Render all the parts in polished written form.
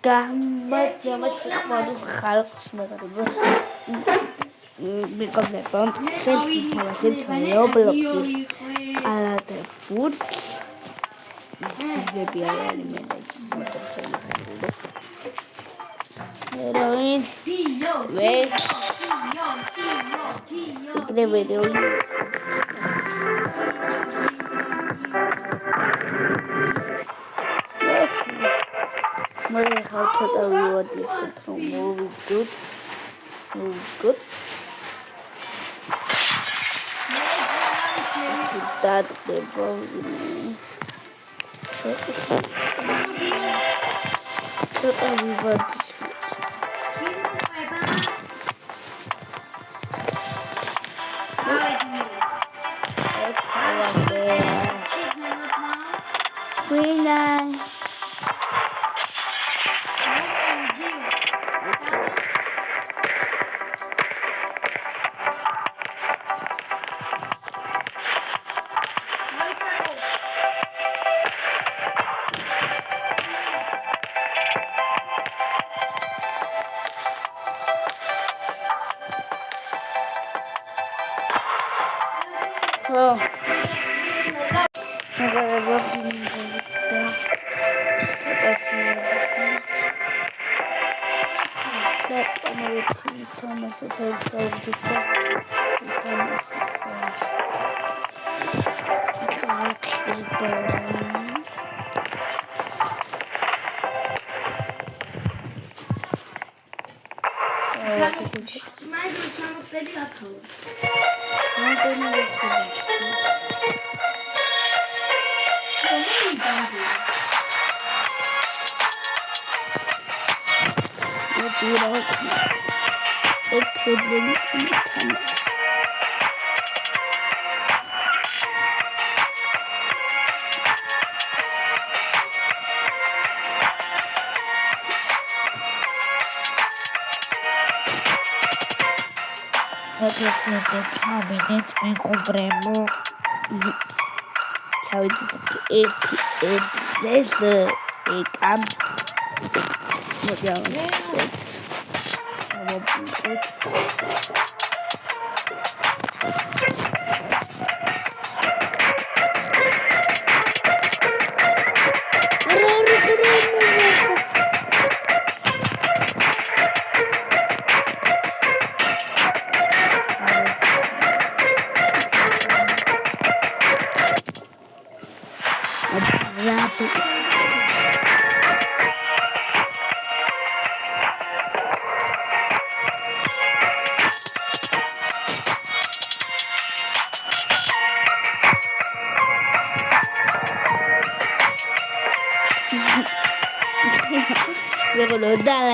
გამარჯვებას შეხვდით ხალხს მეგობრებო. მეგობრებო, ხელში თავაზეთ Roblox-ის ალადებურთ. ვები არის Heroin. Mother, how to tell you what this is so movie good. That the so everybody. Oh,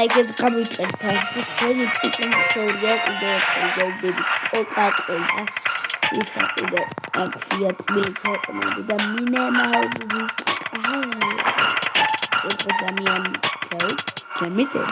like it coming to time. When it's eating so yet, the Coca-Cola is something that yet being talking about the minimum. It was a mean cake, committed.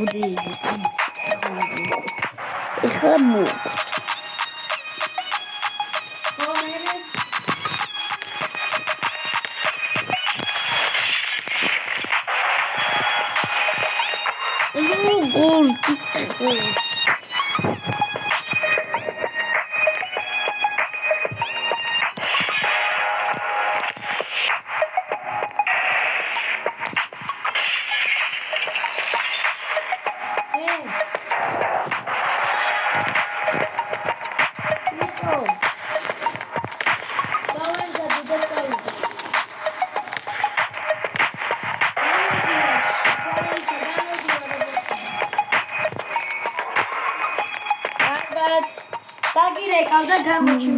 მოდი ეხლა მოვკოთ გოლ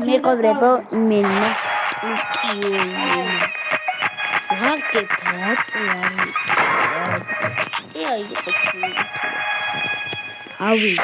მეყოვრებო იმენა ვაგებთ რატო არის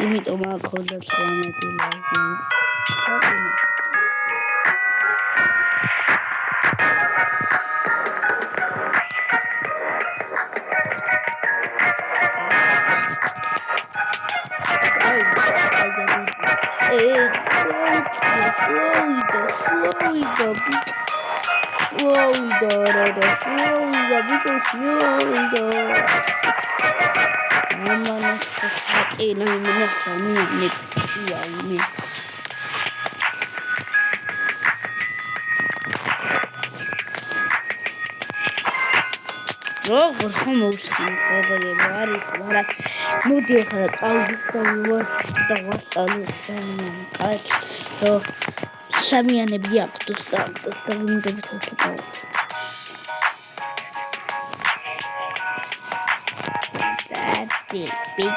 იმიტომ ახონდა 18 ლайკი. როგორ ხომ მოვხსნით ხებოდება არის მაგრამ მოდი ახლა წავიდეთ და ვასწავლოთ სამიანები აქვს და ვიმდებით ვთქვათ that's it big